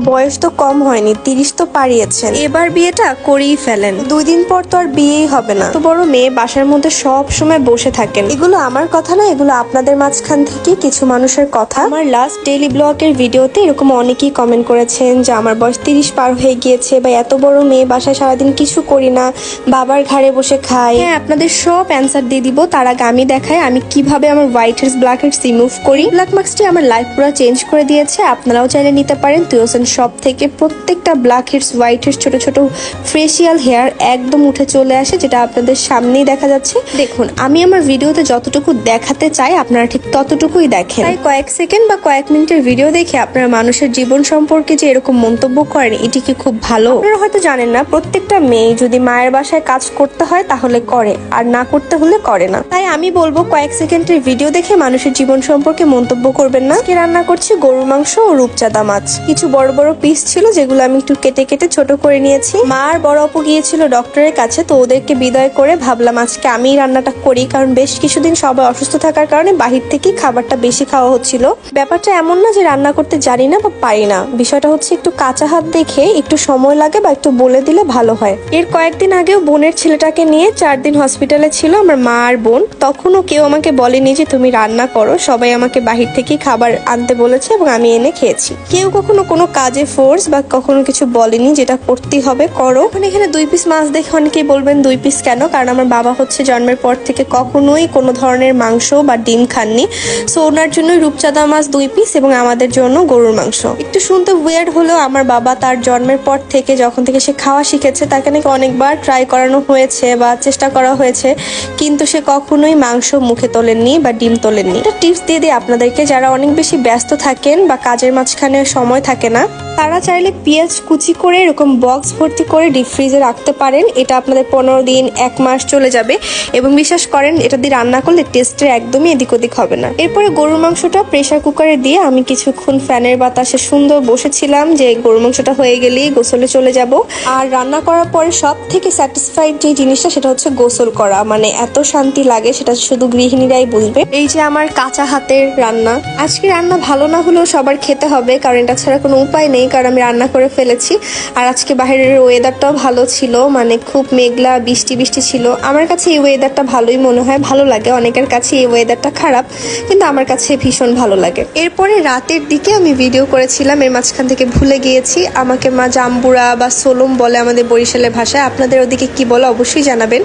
বয়স তো কম হয়নি, 30 তো পারিয়েছেন, এবার বিয়েটা করেই ফেলেন। 2 দিন পর তো আর বিয়েই হবে না। তো বড় মেয়ে বাসার মধ্যে সব সময় বসে থাকেন। এগুলো আমার কথা না, এগুলো আপনাদের মাঝখান থেকে কিছু মানুষের কথা। আমার লাস্ট ডেইলি ব্লগের ভিডিওতে এরকম অনেকেই কমেন্ট করেছেন যে আমার বয়স 30 পার হয়ে গিয়েছে, বা এত বড় মেয়ে বাসায় সারাদিন কিছু করি না, বাবার ঘাড়ে বসে খাই। হ্যাঁ, আপনাদের সব অ্যান্সার দিয়ে দিব। তার আগে আমি দেখাই আমি কিভাবে আমার white heads black heads remove করি। ব্ল্যাক মাস্কটি আমার লাইফ পুরো চেঞ্জ করে দিয়েছে। আপনারাও চাইলে নিতে পারেন তুয়োসেন শপ থেকে। প্রত্যেকটা ব্ল্যাক হেডস হোয়াইট হেডস ছোট ছোট ফেসিয়াল হেয়ার একদম উঠে চলে আসে, যেটা আপনাদের সামনেই দেখা যাচ্ছে। দেখুন, আমি আমার ভিডিওতে যতটুকু দেখাতে চাই আপনারা ঠিক ততটুকুই দেখেন। তাই কয়েক সেকেন্ড বা কয়েক মিনিটের ভিডিও দেখে আপনারা মানুষের জীবন সম্পর্কে যে এরকম মন্তব্য করেন, এটি কি খুব ভালো? আপনারা হয়তো জানেন না, প্রত্যেকটা মেয়ে যদি মায়ের বাসায় কাজ করতে হয় তাহলে করে, আর না করতে হলে করে না। তাই আমি বলবো কয়েক সেকেন্ডের ভিডিও দেখে মানুষের জীবন সম্পর্কে মন্তব্য করবেন না। আজকে রান্না করছি গরুর মাংস ও রূপচাঁদা মাছ। কিছু বড় বড় পিস ছিল যেগুলো আমি একটু কেটে কেটে ছোট করে নিয়েছি। মা আর বড় আপু গিয়েছিল ডক্টরের কাছে, তো ওদেরকে বিদায় করে ভাবলাম আজকে আমি রান্নাটা করি, কারণ বেশ কিছুদিন সবাই অসুস্থ থাকার কারণে বাহির থেকে খাবারটা বেশি খাওয়া হচ্ছিল। ব্যাপারটা এমন না যে রান্না করতে জানি না বা পারি না, বিষয়টা হচ্ছে একটু কাঁচা হাত দেখে একটু সময় লাগে বা একটু বলে দিলে ভালো হয়। এর কয়েকদিন আগেও বোনের ছেলেটাকে নিয়ে 4 দিন হসপিটালে ছিল আমার মা আর বোন। তখনও কেউ আমাকে বলেনি যে তুমি রান্না করো, সবাই আমাকে বাহির থেকে খাবার আনতে বলেছে এবং আমি এনে খেয়েছি। কেউ কখনো কোনো কাজে ফোর্স বা কখনো কিছু বলেনি যেটা করতেই হবে করো। এখন এখানে 2 পিস মাছ দেখে অনেকেই বলবেন 2 পিস কেন, কারণ আমার বাবা হচ্ছে জন্মের পর থেকে কখনোই কোনো ধরনের মাংস বা ডিম খাননি। সো ওনার জন্য রূপচাঁদা মাছ 2 পিস এবং আমাদের জন্য গরুর মাংস। একটু শুনতে ওয়ার্ড হলেও আমার বাবা তার জন্মের পর থেকে যখন থেকে সে খাওয়া শিখেছে তাকে নাকি অনেকবার ট্রাই করানো হয়েছে বা চেষ্টা করা হয়েছে, কিন্তু সে কখনোই মাংস মুখে তোলেননি বা ডিম তোলেননি। একটা টিপস দিয়ে দিই আপনাদেরকে, যারা অনেক বেশি ব্যস্ত থাকেন বা কাজের মাঝখানে সময় থাকে না, তারা চাইলে পেঁয়াজ কুচি করে এরকম বক্স ভর্তি করে ডিপ ফ্রিজে রাখতে পারেন। এটা আপনাদের 15 দিন 1 মাস চলে যাবে এবং বিশ্বাস করেন এটা দিয়ে রান্না করলে টেস্টের একদমই এদিক ওদিক হবে না। এরপরে গরুর মাংসটা প্রেসার কুকারে দিয়ে আমি কিছুক্ষণ ফ্যানের বাতাসে সুন্দর বসেছিলাম যে গরুর মাংসটা হয়ে গেলেই গোসলে চলে যাব। আর রান্না করার পরে সব থেকে স্যাটিসফাইড যে জিনিসটা সেটা হচ্ছে গোসল করা। মানে এত শান্তি লাগে, সেটা শুধু গৃহিণীরাই বুঝবে। এই যে আমার কাঁচা হাতের রান্না, আজকে রান্না ভালো না হলেও সবার খেতে হবে, কারণ এটা ছাড়া কোনো উপায় নেই, কারণ আমি রান্না করে ফেলেছি। আর আজকে বাইরের ওয়েদারটাও ভালো ছিল, মানে খুব মেঘলা বৃষ্টি বৃষ্টি ছিল। আমার কাছে এই ওয়েদারটা ভালোই মনে হয়, ভালো লাগে। অনেকের কাছে এই ওয়েদারটা খারাপ, কিন্তু আমার কাছে ভীষণ ভালো লাগে। এরপরে রাতের দিকে আমি ভিডিও করেছিলাম, এর মাঝখান থেকে ভুলে গিয়েছি। আমাকে মা জাম্বুরা বা সোলম বলে আমাদের বরিশালের ভাষায়, আপনাদের ওদিকে কি বলে অবশ্যই জানাবেন।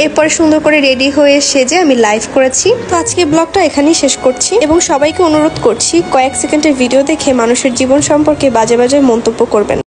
এরপরে সুন্দর করে রেডি হয়ে সেজে আমি লাইভ করেছি। তো আজকে ব্লগটা এখানেই শেষ করছি এবং সবাইকে অনুরোধ করছি কয়েক সেকেন্ডের ভিডিও দেখে মানুষের জীবন সম্পর্কে বাজে বাজে মন্তব্য করবেন।